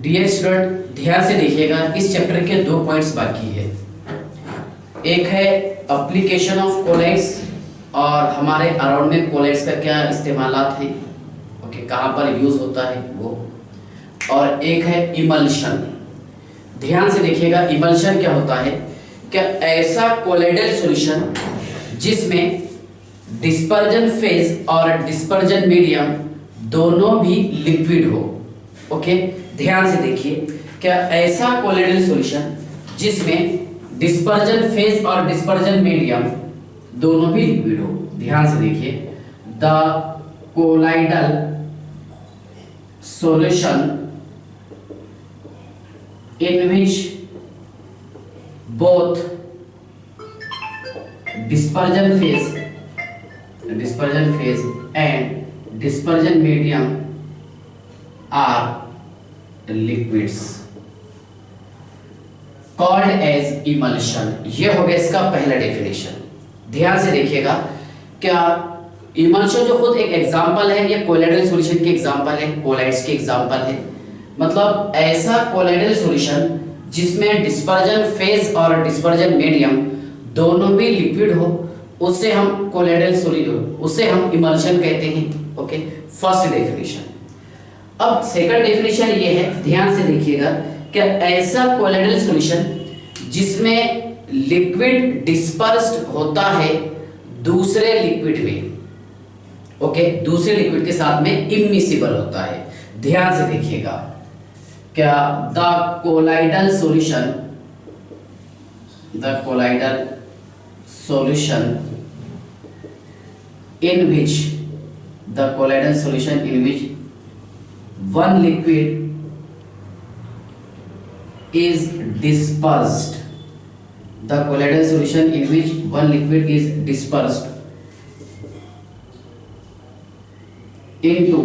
Dear student, ध्यान से देखिएगा, इस चैप्टर के 2 पॉइंट्स बाकी है। एक है एप्लीकेशन ऑफ कोलॉइड्स और हमारे अराउंड में कोलॉइड्स का क्या इस्तेमालात है, ओके, कहाँ पर यूज होता है वो। और एक है इमल्शन। ध्यान से देखिएगा, इमल्शन क्या होता है, क्या ऐसा कोलॉइडल सॉल्यूशन जिसमें डिस्पर्जन फेज और डिस्पर्जन मीडियम दोनों भी लिक्विड हो। ओके, ध्यान से देखिए, क्या ऐसा कोलॉइडल सॉल्यूशन जिसमें डिस्पर्जन फेज और डिस्पर्जन मीडियम दोनों भी लिक्विड हो। ध्यान से देखिए, the colloidal solution in which both dispersion phase and dispersion medium are liquids called as emulsion। ये हो गया इसका पहला डेफिनेशन। ध्यान से देखिएगा, क्या इमल्शन जो खुद एक एग्जांपल है, ये कोलॉइडल सॉल्यूशन की एग्जांपल है, कोलॉइड्स की एग्जांपल है। मतलब ऐसा कोलॉइडल सॉल्यूशन जिसमें डिस्पर्जन फेज और डिस्पर्जन मीडियम दोनों भी लिक्विड हो, उसे हम कोलॉइडल सॉल्यूशन, उसे हम इमल्शन कहते हैं। Okay, first definition. अब सेकंड डेफिनेशन ये है, ध्यान से देखिएगा, कि ऐसा कोलॉइडल सॉल्यूशन जिसमें लिक्विड डिस्पर्स्ड होता है दूसरे लिक्विड में, ओके, दूसरे लिक्विड के साथ में इमिसिबल होता है। ध्यान से देखिएगा, क्या the colloidal solution in which one liquid is dispersed, the colloidal solution in which one liquid is dispersed into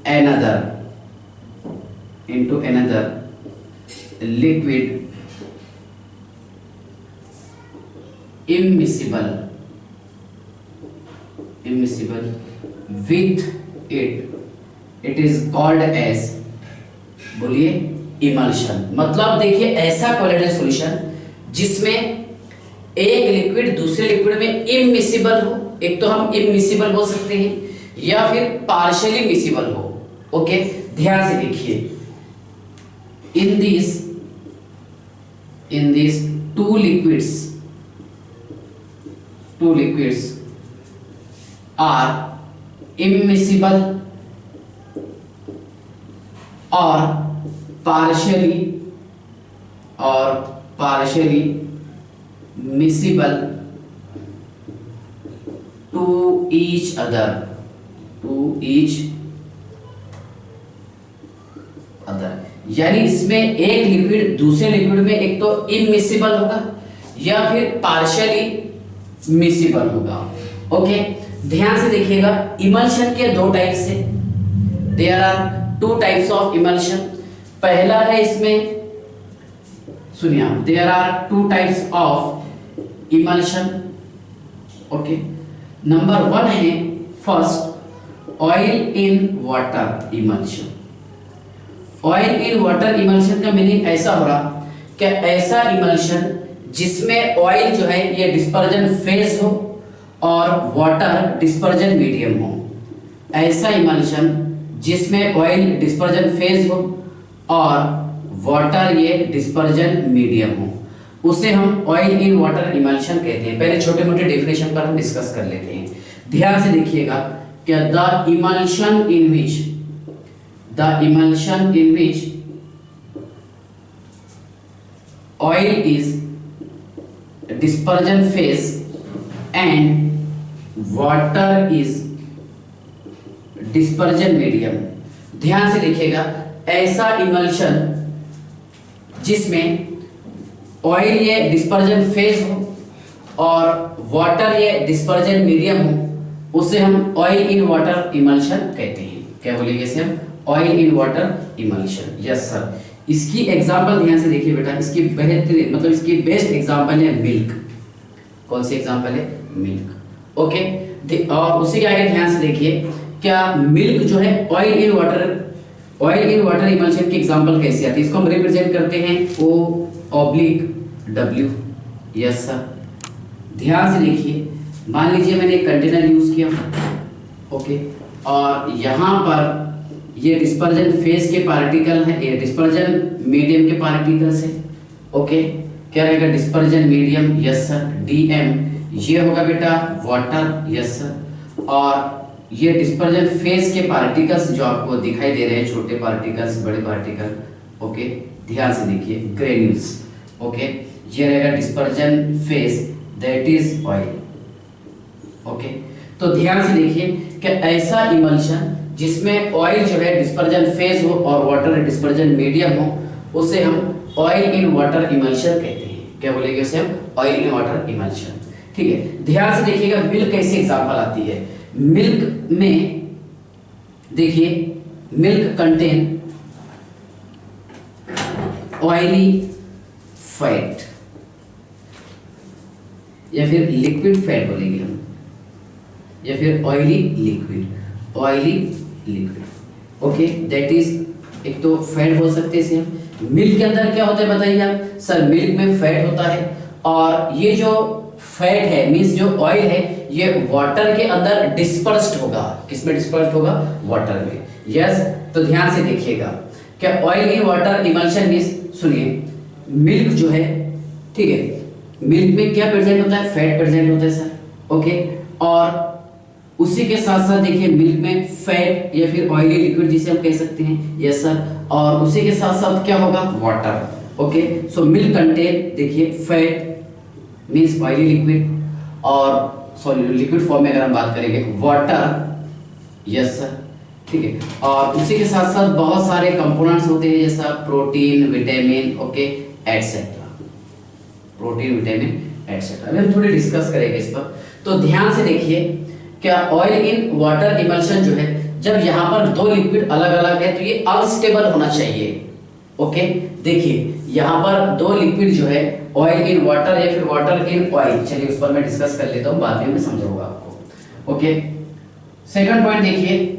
another liquid immiscible with it is called as, बोलिए, इमल्शन। मतलब देखिए, ऐसा कोलॉइडल सॉल्यूशन जिसमें एक लिक्विड दूसरे liquid में immiscible हो, एक तो हम इमिसिबल बोल सकते हैं या फिर पार्शियली मिसिबल हो। ओके, ध्यान से देखिए, in these two liquids are immiscible or partially miscible to each other। यानी इसमें एक लिक्विड दूसरे लिक्विड में एक तो इमिसिबल होगा या फिर पार्शियली मिसिबल होगा। ओके, ध्यान से देखिएगा, इमल्शन के 2 टाइप्स है। There are 2 types of emulsion. पहला है, इसमें सुनिए, there are 2 types of emulsion. Okay, number 1 है first oil in water emulsion. Oil in water emulsion का मीनिंग ऐसा हो रहा कि ऐसा इमल्शन जिसमें ऑयल जो है ये डिस्पर्जन फेज हो और वाटर डिस्पर्जन मीडियम हो। ऐसा इमल्शन जिसमें ऑयल डिस्पर्जन फेज हो और वाटर ये डिस्पर्जन मीडियम हो, उसे हम ऑयल इन वाटर इमल्शन कहते हैं। पहले छोटे मोटे डेफिनेशन पर हम डिस्कस कर लेते हैं। ध्यान से देखिएगा, क्या the emulsion in which oil is dispersion phase and water is dispersion medium। ध्यान से देखिएगा, ऐसा इमल्शन जिसमें ऑयल ये डिस्पर्जन फेज हो और वाटर ये डिस्पर्जन मीडियम हो, उसे हम ऑयल इन वाटर इमल्शन कहते हैं। क्या बोलेंगे इसे हम? Oil in water emulsion. Yes sir. इसकी एग्जांपल ध्यान से देखिए बेटा, इसकी बेहतरीन मतलब इसकी बेस्ट एग्जांपल है मिल्क। कौन सी एग्जांपल है? मिल्क। ओके, और उसी के आगे ध्यान से देखिए, क्या मिल्क जो है oil in water oil in water emulsion की एग्जांपल कैसे आती है, इसको हम रिप्रेजेंट करते हैं O/W। यस सर, ध्यान से देखिए, मान लीजिए मैंने एक कंटेनर यूज किया, ओके, और यहाँ पर ये डिस्पर्जन फेज के पार्टिकल है, ये डिस्पर्जन मीडियम के पार्टिकल्स है, ओके, क्या रहेगा dispersion medium, yes sir, DM, ये होगा बेटा वाटर, यस सर, और ये डिस्पर्जन फेज के पार्टिकल्स जो आपको दिखाई दे रहे हैं, छोटे पार्टिकल्स, बड़े पार्टिकल, ओके, ध्यान से देखिए, ग्रेन्यूल्स, ओके, ये रहेगा dispersion phase, that is oil, okay. तो ध्यान से देखिए कि ऐसा इमल्शन जिसमें ऑयल जो है डिस्पर्जन फेज हो और वाटर डिस्पर्जन मीडियम हो, उसे हम ऑयल इन वाटर इमल्शन कहते हैं। क्या बोलेंगे उसे हम? Oil in water emulsion. ठीक है, ध्यान से देखिएगा, मिल्क कैसी एग्जांपल आती है। मिल्क में देखिए, मिल्क कंटेन ऑयली फैट या फिर लिक्विड फैट बोलेंगे हम, या फिर oily liquid, oily liquid, okay, that is, एक तो फैट बोल सकते हैं इसे हम। मिल्क के अंदर क्या होता है बताइए आप? सर मिल्क में फैट होता है, और ये जो फैट है मींस जो ऑयल है ये वाटर के अंदर डिस्पर्स्ड होगा। किसमें डिस्पर्स्ड होगा? वाटर में। यस, तो ध्यान से देखिएगा, क्या oil in water emulsion means, सुनिए, मिल्क जो है, ठीक है, मिल्क में क्या प्रेजेंट होता है? फैट प्रेजेंट होता है सर, ओके, और उसी के साथ साथ देखिए मिल्क में फैट या फिर ऑयली लिक्विड जिसे हम कह सकते हैं, यस सर, और उसी के साथ साथ क्या होगा? Water, okay. So milk contain, देखिए, फैट मींस ऑयली लिक्विड, और सॉरी लिक्विड फॉर्म में अगर हम बात करेंगे वाटर, यस सर, ठीक है, और उसी के साथ साथ बहुत सारे कंपोनेंट्स होते हैं जैसा protein, vitamin, okay, etcetera, protein, vitamin, etcetera. अभी हम थोड़ी डिस्कस करेंगे इस पर। तो ध्यान से देखिए, क्या ऑयल इन वाटर इमल्शन जो है, जब यहाँ पर दो लिक्विड अलग अलग है तो ये अनस्टेबल होना चाहिए, ओके। देखिए यहाँ पर दो लिक्विड जो है, ऑयल इन वाटर या फिर वाटर इन ऑयल, चलिए उस पर मैं डिस्कस कर लेता हूँ, बाद में मैं समझाऊंगा आपको, ओके। सेकंड पॉइंट देखिए,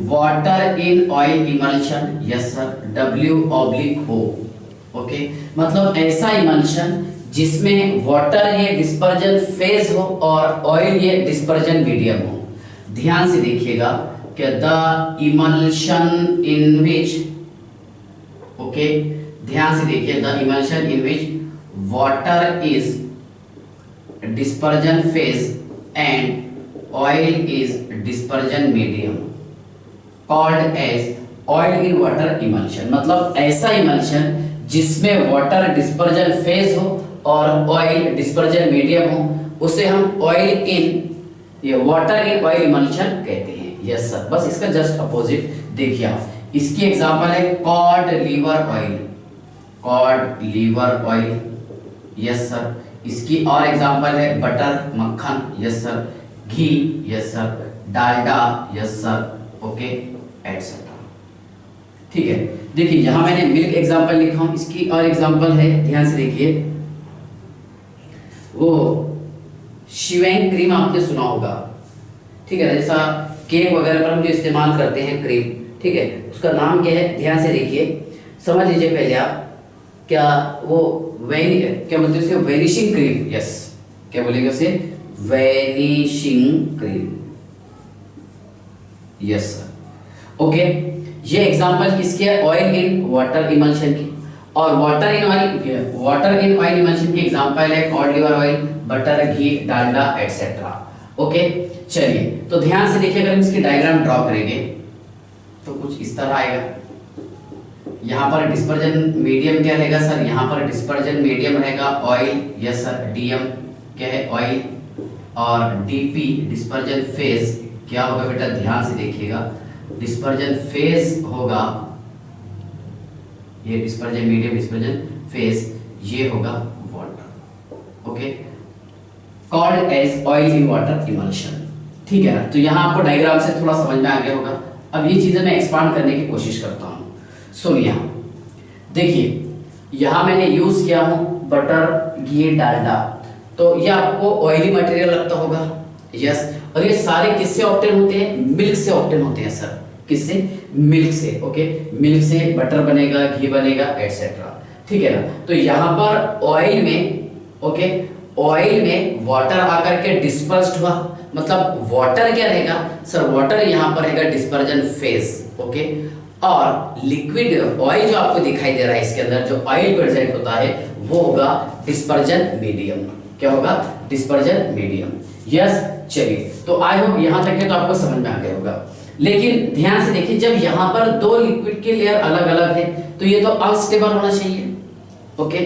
water in oil emulsion, yes sir, W/O, okay, मतलब ऐसा इमल्शन जिसमें वाटर ये डिस्पर्जन फेज हो और ऑयल ये डिस्पर्जन मीडियम हो। ध्यान से देखिएगा कि the emulsion in which, okay, ध्यान से देखिए, the emulsion in which water is dispersion phase and oil is dispersion medium called as oil in water emulsion. मतलब ऐसा इमल्शन जिसमें वाटर डिस्पर्जन फेज हो और ऑयल डिस्पर्जन मीडियम हो, उसे हम ऑयल इन, ये वाटर इन ऑयल इमल्शन कहते हैं। यस सर, बस इसका जस्ट अपोजिट देखिए आप, इसकी एग्जांपल है cod liver oil, cod liver oil, yes sir. इसकी और एग्जांपल है बटर, मक्खन, यस सर, घी, yes sir, Dalda, yes sir, okay, etcetera. ठीक है, देखिए यहां मैंने मिल्क एग्जांपल लिखा हूं, इसकी और एग्जांपल है, ध्यान से देखिए, वो शिवेंग क्रीम आपने सुना होगा, ठीक है, जैसा केक वगैरह पर हम जो इस्तेमाल करते हैं क्रीम, ठीक है, उसका नाम क्या है? ध्यान से देखिए, समझ लीजिए पहले आप, क्या वो क्या बोलते हैं उसे? वेनिशिंग क्रीम, यस, क्या बोलेंगे उसे? Vanishing cream, yes sir, okay. ये एग्जांपल किसकी है? ऑयल इन वाटर इमल्शन की। और वाटर इन ऑयल इमल्शन की एग्जांपल है कॉड लीवर ऑयल, बटर, घी, डालडा, एटसेट्रा, ओके। चलिए, तो ध्यान से देखिए, अगर हम इसकी डायग्राम ड्रॉ करेंगे तो कुछ इस तरह आएगा। यहाँ पर डिस्पर्जन मीडियम क्या रहेगा सर? यहाँ पर डिस्पर्जन मीडियम रहेगा ऑयल, यस सर, DM क्या है? ऑयल, और DP डिस्पर्जन फेज क्या होगा बेटा? ध्यान से देखिएगा, डिस्पर्जन फेज होगा, ये डिस्पर्जन मीडियम, डिस्पर्जन फेज, ये होगा water, okay, called as oil in water emulsion. ठीक है ना? तो यहाँ आपको डायग्राम से थोड़ा समझ में आ गया होगा। अब ये चीजें मैं एक्सपांड करने की कोशिश करता हूँ। सुनिए, यहाँ देखिए, यहाँ मैंने यूज किया हूँ बटर, घी, डालडा, तो ये आपको ऑयली मटेरियल लगता होगा, यस। और ये सारे किससे ऑब्टेन होते हैं? मिल्क से ऑब्टेन होते हैं सर। किससे? मिल्क से, ओके, मिल्क से बटर बनेगा, घी बनेगा, एटसेट्रा, ठीक है ना। तो यहाँ पर ऑयल में, ओके, ऑयल में वाटर आकर के डिस्पर्स्ड हुआ, मतलब वाटर क्या रहेगा सर, वाटर यहाँ पर रहेगा डिस्पर्जन फेज, ओके, और लिक्विड ऑयल जो आपको दिखाई दे रहा है इसके अंदर जो ऑयल प्रेजेंट होता है वो होगा डिस्पर्जन मीडियम। क्या होगा? Dispersion medium. यस, चलिए, तो आई होप यहां तक के तो आपको समझ में आ गया होगा। लेकिन ध्यान से देखिए, जब यहां पर दो लिक्विड के लेयर अलग अलग है तो ये तो अनस्टेबल होना चाहिए, ओके।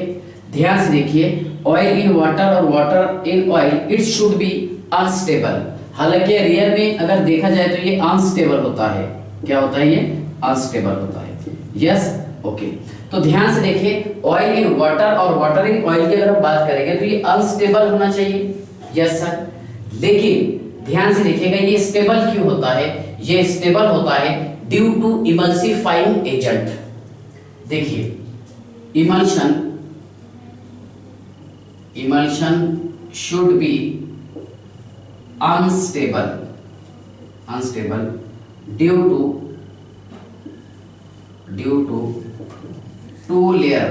ध्यान से देखिए, ऑयल इन वाटर और water in oil, it should be unstable. हालांकि रियल में अगर देखा जाए तो ये अनस्टेबल होता है। क्या होता है? ये अनस्टेबल होता है। Yes, okay. तो ध्यान से देखिए, ऑयल इन वाटर और वाटर इन ऑयल की अगर हम बात करेंगे तो ये अनस्टेबल होना चाहिए। यस सर, लेकिन ध्यान से देखिएगा ये स्टेबल क्यों होता है? ये स्टेबल होता है ड्यू टू इमल्सिफाइंग एजेंट। देखिए, emulsion should be unstable due to two layer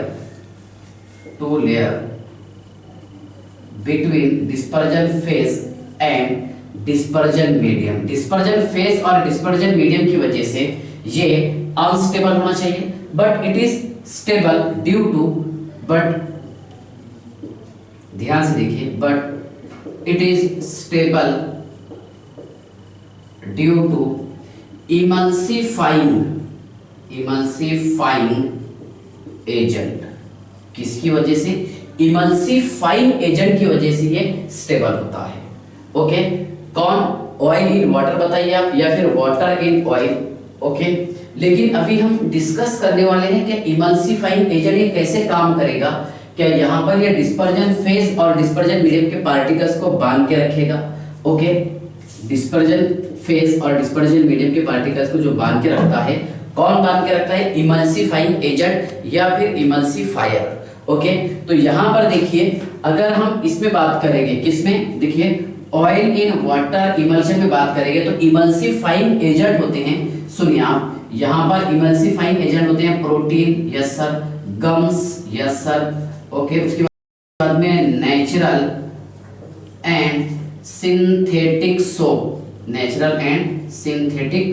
between dispersion phase and dispersion medium। dispersion phase और dispersion medium की वजह से ये unstable होना चाहिए, but it is stable due to, but ध्यान से देखिए, but it is stable due to emulsifying agent. किसकी वजह से? इमल्सिफाइंग एजेंट की वजह से ये स्टेबल होता है, ओके। कौन? ऑयल इन वाटर बताइए आप, या फिर वाटर इन ऑयल, ओके। लेकिन अभी हम डिस्कस करने वाले हैं कि इमल्सिफाइंग एजेंट ये कैसे काम करेगा। क्या यहाँ पर ये डिस्पर्जन फेज और डिस्पर्जन मीडियम के पार्टिकल्स को बांध के रखेगा, ओके। डिस्पर्जन फेज और डिस्पर्जन मीडियम के पार्टिकल्स को जो बांध के रखता है, कौन बांध के रखता है? इमल्सिफाइंग एजेंट या फिर इमल्सिफायर, ओके। तो यहां पर देखिए, अगर हम इसमें बात करेंगे, किसमें? देखिए, ऑयल इन वाटर इमल्शन में बात करेंगे तो इमल्सिफाइंग एजेंट होते हैं, सुनिए आप, यहां पर इमल्सिफाइंग एजेंट होते हैं protein, yes sir, gums, yes sir, okay. उसके बाद में natural and synthetic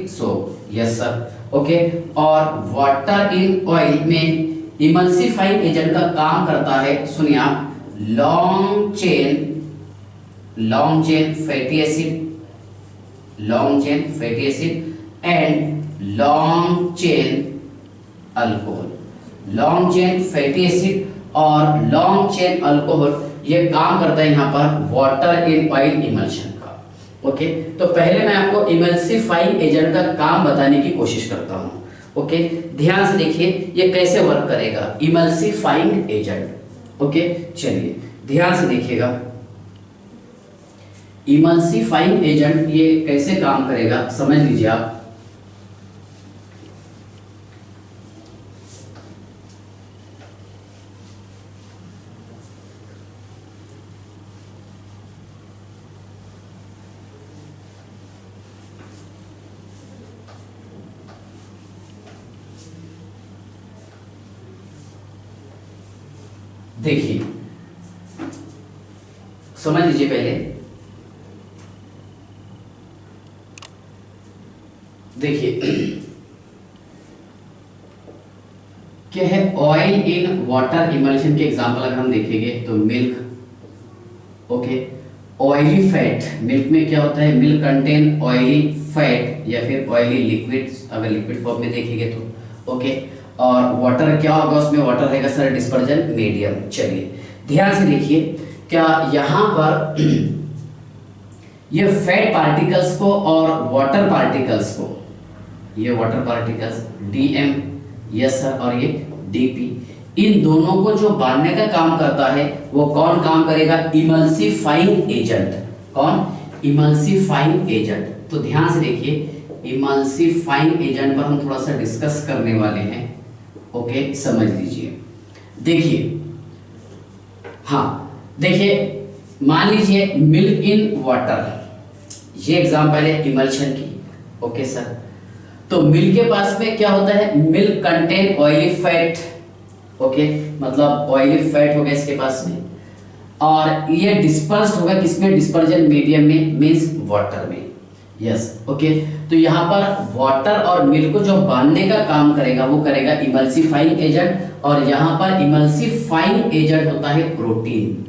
soap, yes sir, okay. और वाटर इन ऑयल में इमल्सिफाइंग एजेंट का काम करता है, सुनिए आप, long chain fatty acid and long chain alcohol. Long chain fatty acid और लॉन्ग चेन अल्कोहल ये काम करता है यहाँ पर वाटर इन ऑयल इमल्शन का, ओके। तो पहले मैं आपको इमल्सिफाइंग एजेंट का काम बताने की कोशिश करता हूँ, ओके। ध्यान से देखिए ये कैसे वर्क करेगा, इमल्सिफाइंग एजेंट, ओके। चलिए ध्यान से देखिएगा, इमल्सिफाइंग एजेंट ये कैसे काम करेगा समझ लीजिए आप। देखिए, समझ लीजिए पहले, देखिए क्या है, ऑयल इन वाटर इमल्शन के एग्जांपल अगर हम देखेंगे तो milk, okay. Oily fat, milk में क्या होता है? मिल्क कंटेन ऑयली फैट या फिर ऑयली लिक्विड, अगर लिक्विड फॉर्म में देखेंगे तो, ओके। और वाटर क्या होगा उसमें? वाटर रहेगा सर डिस्पर्जन मीडियम। चलिए ध्यान से देखिए, क्या यहाँ पर ये फैट पार्टिकल्स को और वाटर पार्टिकल्स को, ये water particles DM, yes sir, और ये डीपी, इन दोनों को जो बांधने का काम करता है वो कौन काम करेगा? Emulsifying agent. कौन? Emulsifying agent. तो ध्यान से देखिए, इमल्सिफाइंग एजेंट पर हम थोड़ा सा डिस्कस करने वाले हैं, ओके। समझ लीजिए, देखिए, हाँ देखिए, मान लीजिए मिल्क इन वाटर, ये एग्जांपल है इमल्शन की, ओके सर। तो मिल्क के पास में क्या होता है, milk contain oily fat, okay, मतलब ऑयली फैट होगा इसके पास में, और ये डिस्पर्स्ड होगा किसमें, डिस्पर्जन मीडियम में, मींस वाटर में, यस, ओके। तो यहाँ पर वाटर और मिल्क को जो बांधने का काम करेगा वो करेगा इमल्सिफाइंग एजेंट, और यहाँ पर इमल्सिफाइंग एजेंट होता है प्रोटीन।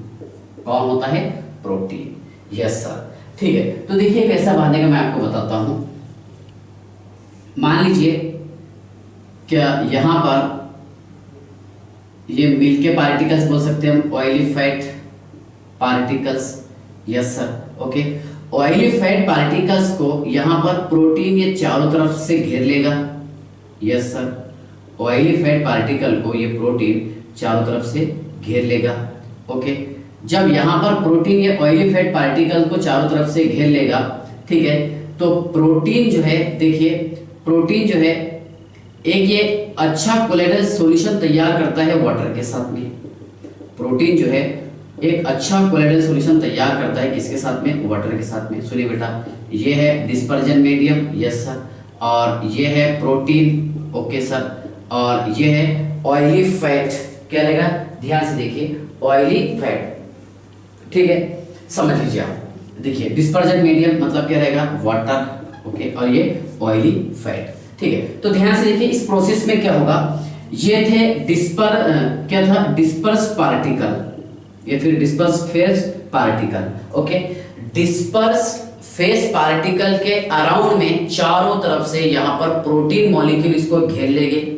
कौन होता है, प्रोटीन, यस सर, ठीक है। तो देखिए कैसा बांधेगा मैं आपको बताता हूं। मान लीजिए क्या यहाँ पर ये मिल्क के पार्टिकल्स बोल सकते हैं हम, oily fat particles, yes sir, okay. Oily fat particles को यहाँ पर प्रोटीन ये चारों तरफ से घेर लेगा, yes sir. Oily fat particle को ये प्रोटीन चारों तरफ से घेर लेगा, ओके। जब यहाँ पर प्रोटीन ये ऑयली फैट पार्टिकल को चारों तरफ से घेर लेगा, ठीक है, तो प्रोटीन जो है, देखिए प्रोटीन जो है एक ये अच्छा कोलेडल सॉल्यूशन तैयार करता है वाटर के साथ में। प्रोटीन जो है एक अच्छा कोलेडल सॉल्यूशन तैयार करता है किसके साथ में, वाटर के साथ में। सुनिए बेटा, ये है डिस्पर्जन मीडियम, यस सर, और ये है प्रोटीन, ओके सर, और ये है ऑयली फैट, क्या रहेगा, ध्यान से देखिए, ऑयली फैट, ठीक है, समझ लीजिए आप। देखिए डिस्पर्जन मीडियम मतलब क्या रहेगा, वाटर, ओके, और ये ऑयली फैट, ठीक है। तो ध्यान से देखिए इस प्रोसेस में क्या होगा, ये थे क्या था, डिस्पर्स पार्टिकल, ये फिर disperse phase particle, okay. Disperse phase particle के अराउंड में चारों तरफ से यहाँ पर प्रोटीन मॉलिक्यूल इसको घेर लेंगे,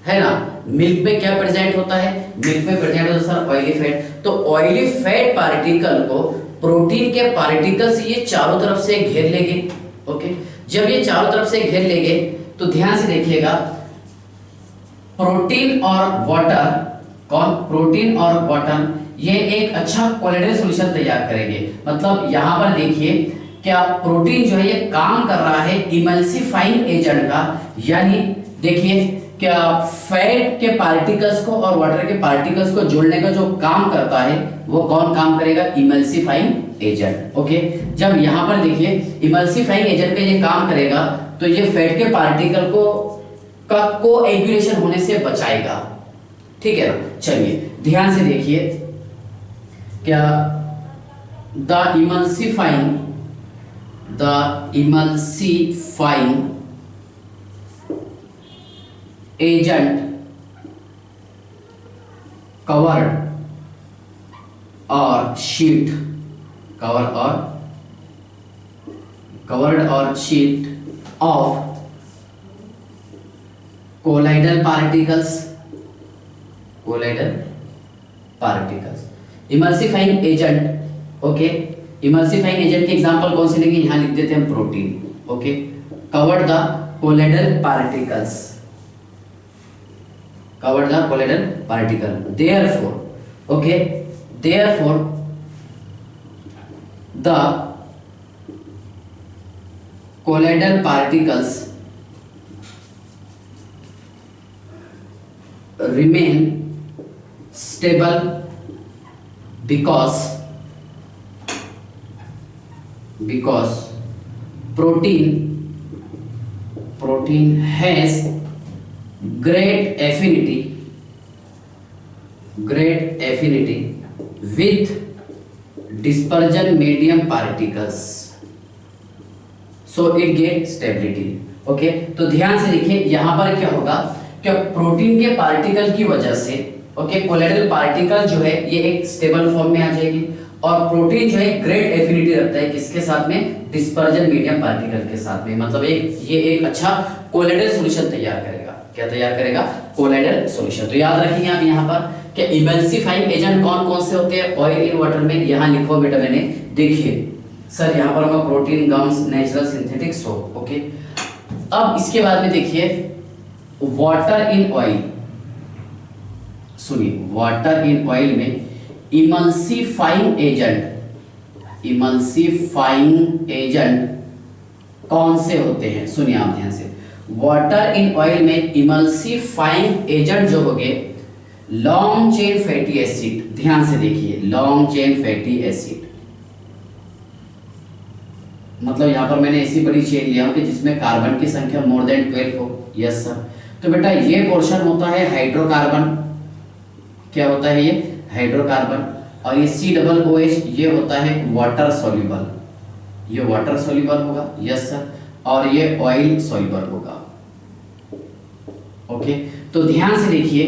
है ना। मिल्क में क्या प्रेजेंट होता है, मिल्क में प्रेजेंट होता है सर ऑयली फैट। तो ऑयली फैट पार्टिकल को प्रोटीन के पार्टिकल से ये चारों तरफ से घेर लेंगे, ओके। जब ये चारों तरफ से घेर लेंगे तो ध्यान से देखिएगा, प्रोटीन और वाटर, कौन, प्रोटीन और वाटर, ये एक अच्छा कोलेडल सॉल्यूशन तैयार करेंगे। मतलब यहां पर देखिए क्या प्रोटीन जो है ये काम कर रहा है इमल्सिफाइंग एजेंट का, यानी देखिए क्या फैट के पार्टिकल्स को और वाटर के पार्टिकल्स को जोड़ने का जो काम करता है वो कौन काम करेगा, इमल्सिफाइंग एजेंट, ओके। जब यहां पर देखिए इमल्सिफाइंग एजेंट का ये काम करेगा तो ये फैट के पार्टिकल को का कोएगुलेशन होने से बचाएगा, ठीक है ना। चलिए ध्यान से देखिए, क्या द इमल्सिफाइंग एजेंट कवर्ड और शीट, कवर्ड और sheet of colloidal particles, emulsifying agent, okay. Emulsifying agent के एग्जांपल कौन से लेंगे, यहां लिख देते हैं protein, okay. Covered the colloidal particles, therefore, okay, therefore the colloidal particles remain stable because protein has great affinity with dispersion medium particles, so it get stability, okay. तो ध्यान से देखिए यहां पर क्या होगा, क्या प्रोटीन के पार्टिकल की वजह से, ओके, कोलाइडल पार्टिकल जो है ये एक स्टेबल फॉर्म में आ जाएगी, और प्रोटीन जो है ग्रेट एफिनिटी रखता है किसके साथ में, डिस्पर्जन मीडियम पार्टिकल के साथ में। मतलब ये एक अच्छा कोलाइडल सॉल्यूशन तैयार करेगा। क्या तैयार करेगा, कोलाइडल सॉल्यूशन। तो याद रखेंगे आप यहाँ पर कि इमल्सिफाइंग एजेंट कौन कौन से होते हैं, ऑयल इन वाटर में यहाँ लिखो बेटा मैंने, देखिए सर यहाँ पर होगा protein, gums, natural, synthetic, soap, okay. अब इसके बाद में देखिए वाटर इन ऑयल, सुनिए वाटर इन ऑयल में इमल्सिफाइंग एजेंट कौन से होते हैं, सुनिए आप ध्यान से। वाटर इन ऑयल में इमल्सिफाइंग एजेंट जो होंगे लॉन्ग चेन फैटी एसिड, ध्यान से देखिए लॉन्ग चेन फैटी एसिड, मतलब यहाँ पर मैंने ऐसी बड़ी चेन लिया हूँ कि जिसमें कार्बन की संख्या मोर देन 12 हो। Yes sir. तो बेटा ये पोर्शन होता है हाइड्रोकार्बन, क्या होता है ये हाइड्रोकार्बन, और ये COOH ये होता है वाटर सॉल्युबल, ये वाटर सॉल्युबल होगा। Yes sir. और ये ऑयल सॉल्युबल होगा। ओके, तो ध्यान से देखिए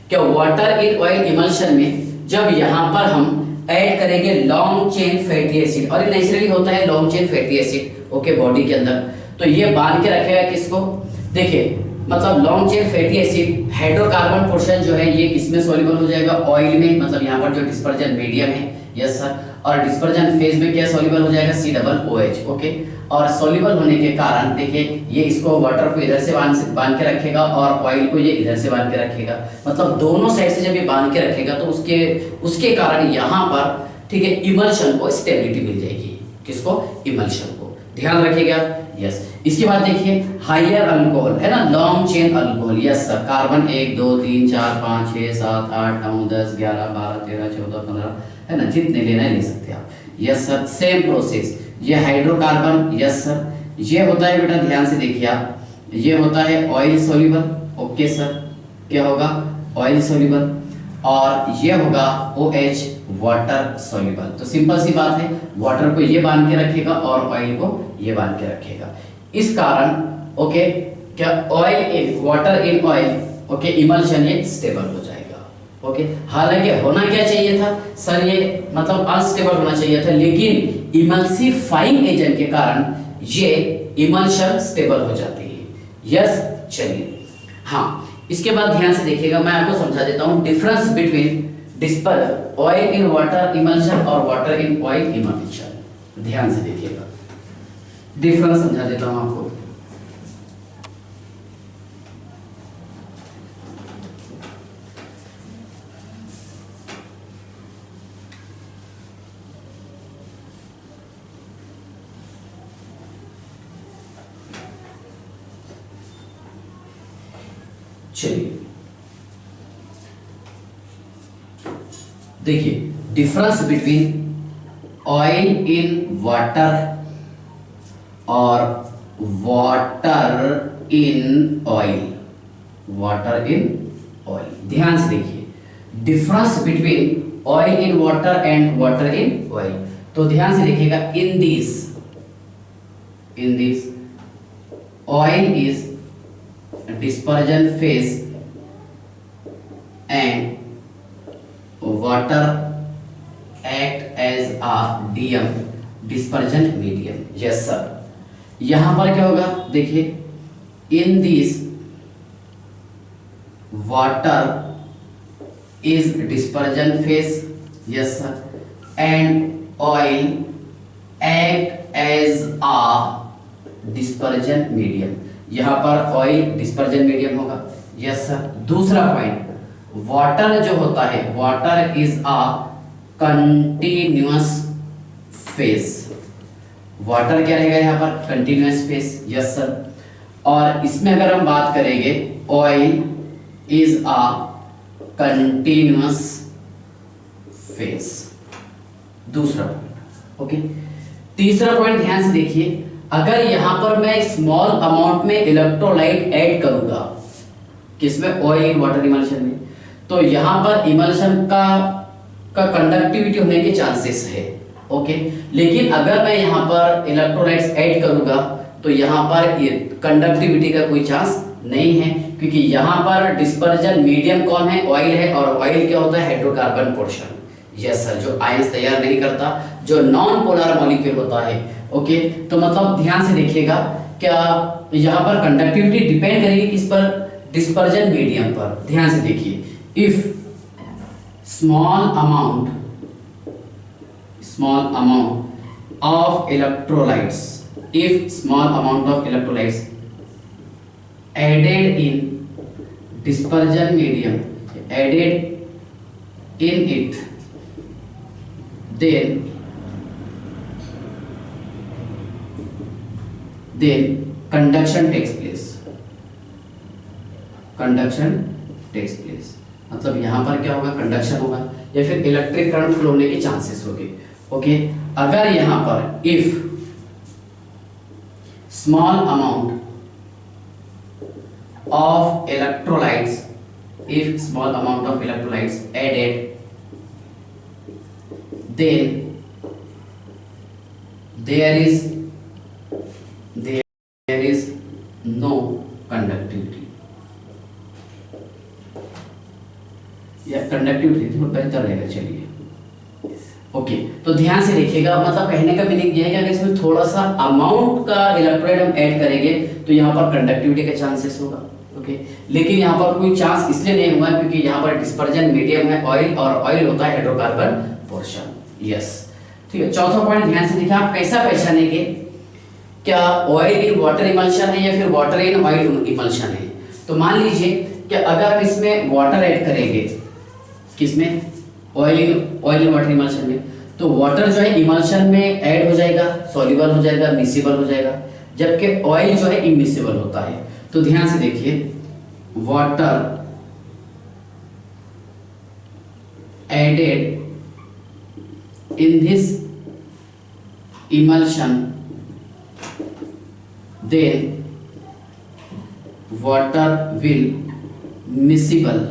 क्या वाटर इन ऑयल इमल्शन में जब यहाँ पर हम ऐड करेंगे लॉन्ग चेन फैटी एसिड, और ये नेचुरली होता है long chain fatty acid, okay, body के अंदर, तो ये बांध के रखेगा किसको, देखिए मतलब long chain fatty acid hydrocarbon portion जो है ये किसमें सॉल्युबल हो जाएगा, ऑयल में, मतलब यहाँ पर जो डिस्पर्जन मीडियम है। Yes sir. और डिस्पर्जन फेज में क्या सॉल्युबल हो जाएगा, COOH। ओके, और सॉल्युबल होने के कारण देखिए ये इसको वाटर को इधर से बांध के रखेगा और ऑयल को ये इधर से बांध के रखेगा, मतलब दोनों साइड से जब ये बांध के रखेगा तो उसके कारण यहाँ पर, ठीक है, इमल्शन को स्टेबिलिटी मिल जाएगी। किसको, इमल्शन को, ध्यान रखिएगा। यस। इसके बाद देखिए हायर अल्कोहल है ना, long chain alcohol. Yes sir. Carbon 1 2 3 4 5 6 7 8 9 10 11 12 13 14 15 है ना, जितने लेना है ले सकते हैं आप। Yes sir. सेम प्रोसेस, ये हाइड्रोकार्बन। Yes sir. ये होता है बेटा, ध्यान से देखिए आप, ये होता है ऑयल सॉल्युबल। ओके सर, क्या होगा, ऑयल सॉल्युबल, और ये होगा OH वाटर सॉल्युबल। तो सिंपल सी बात है, वाटर को ये बांध के रखेगा और ऑयल को ये बांध के रखेगा। इस कारण ओके, क्या oil in water in oil, okay, emulsion ये स्टेबल हो जाएगा। ओके, हालांकि होना क्या चाहिए था सर, ये मतलब अनस्टेबल होना चाहिए था, लेकिन इमल्सिफाइंग एजेंट के कारण ये इमल्शन स्टेबल हो जाती है। यस, चलिए हाँ, इसके बाद ध्यान से देखिएगा, मैं आपको समझा देता हूं difference between oil in water emulsion और वाटर इन ऑयल इमल्शन। ध्यान से देखिएगा, डिफरेंस समझा देता हूं आपको। चलिए देखिए, difference between oil in water और water in oil, water in oil. ध्यान से देखिए, difference between oil in water and water in oil. तो ध्यान से देखिएगा, in this oil is dispersion phase and water act as a DM dispersion medium। yes sir। यहां पर क्या होगा, देखिए, in this water is dispersion phase, yes sir, and oil act as a dispersion medium। यहां पर oil dispersion medium होगा। Yes sir. दूसरा point, water जो होता है, water is a continuous phase. Water क्या रहेगा यहाँ पर, कंटिन्यूअस फेज। Yes sir. और इसमें अगर हम बात करेंगे, oil is a continuous phase. दूसरा पॉइंट। ओके, तीसरा पॉइंट ध्यान से देखिए, अगर यहां पर मैं स्मॉल अमाउंट में इलेक्ट्रोलाइट ऐड करूंगा, किसमें, ऑयल इन वाटर इमल्शन में, तो यहां पर इमल्शन का कंडक्टिविटी होने के चांसेस है। ओके, लेकिन अगर मैं यहां पर इलेक्ट्रोलाइट्स ऐड करूंगा तो यहां पर कंडक्टिविटी का कोई चांस नहीं है, क्योंकि यहां पर डिस्पर्जन मीडियम कौन है, ऑयल है, और ऑयल क्या होता है, हाइड्रोकार्बन पोर्शन। यस सर, जो आयंस तैयार नहीं करता, जो नॉन पोलर मॉलिक्यूल होता है। ओके, तो मतलब ध्यान से देखिएगा, क्या यहाँ पर कंडक्टिविटी डिपेंड करेगी किस पर, डिस्पर्जन मीडियम पर। ध्यान से देखिए, if small amount of electrolytes, if small amount of electrolytes added in dispersion medium, added in it, then conduction takes place, मतलब यहाँ पर क्या होगा, कंडक्शन होगा या फिर इलेक्ट्रिक करंट फ्लो होने के चांसेस होंगे। ओके, अगर यहाँ पर if small amount of electrolytes, if small amount of electrolytes added, then there is no conductivity, या कंडक्टिविटी थोड़ा बेहतर रहेगा। चलिए ओके, तो ध्यान से देखिएगा, मतलब कहने का मीनिंग ये है कि अगर इसमें थोड़ा सा अमाउंट का इलेक्ट्रोलाइट हम ऐड करेंगे तो यहाँ पर कंडक्टिविटी का चांसेस होगा। ओके, लेकिन यहाँ पर कोई चांस इसलिए नहीं हुआ क्योंकि यहाँ पर डिस्पर्जन मीडियम है ऑयल, और ऑयल होता है हाइड्रोकार्बन पोर्शन। यस, ठीक है। चौथा पॉइंट ध्यान से देखिए, आप कैसा पहचानेंगे क्या ऑयल इन वाटर इमल्शन है या फिर वाटर इन ऑयल इमल्शन है। तो मान लीजिए कि अगर हम इसमें वाटर ऐड करेंगे, किसमें, ऑयल इन वाटर इमल्शन में, तो वाटर जो है इमल्शन में ऐड हो जाएगा, सॉल्युबल हो जाएगा, मिसिबल हो जाएगा, जबकि ऑयल जो है इमिसिबल होता है। तो ध्यान से देखिए, water added in this emulsion, then water will miscible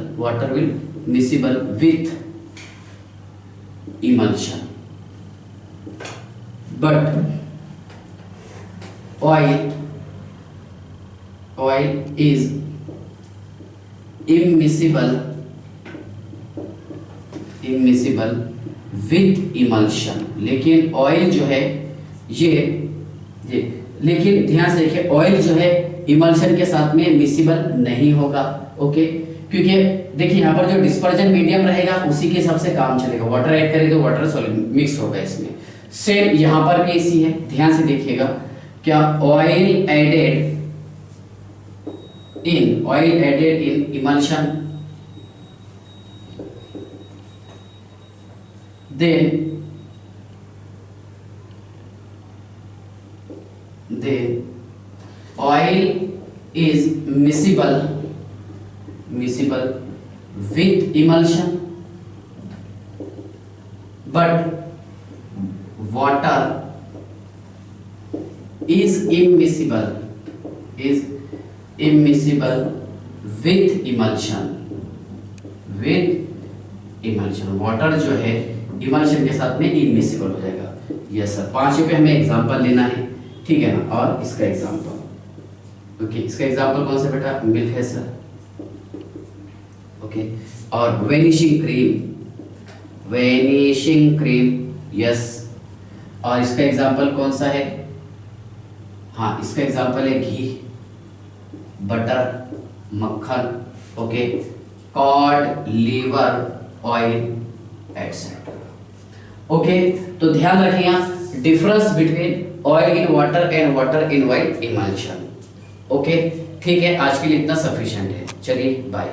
with emulsion, but oil is immiscible with emulsion। लेकिन ऑयल जो है ये लेकिन ध्यान से देखिए, ऑयल जो है इमल्शन के साथ में मिसिबल नहीं होगा। ओके, क्योंकि देखिए यहाँ पर जो डिस्पर्जन मीडियम रहेगा उसी के हिसाब से काम चलेगा। वाटर ऐड करें तो वाटर सॉल्यूट मिक्स होगा इसमें। सेम यहाँ पर भी ऐसी है, ध्यान से देखिएगा, क्या oil added in emulsion, then oil is miscible with emulsion, but water is immiscible with emulsion। Water जो है इमल्शन के साथ में इमिसिबल हो जाएगा। यस सर, 5 पे हमें एग्जांपल लेना है, ठीक है ना। और इसका एग्जांपल, ओके, इसका एग्जांपल कौन सा बेटा, मिल्क है सर। ओके, और वेनिशिंग क्रीम, यस। और इसका एग्जांपल कौन सा है, हाँ, इसका एग्जांपल है घी, बटर, मक्खन, okay, cod, liver oil etcetera. Okay, तो ध्यान रखिएगा difference between oil in water and water in oil emulsion. Okay, ठीक है, आज के लिए इतना सफिशिएंट है। चलिए बाय।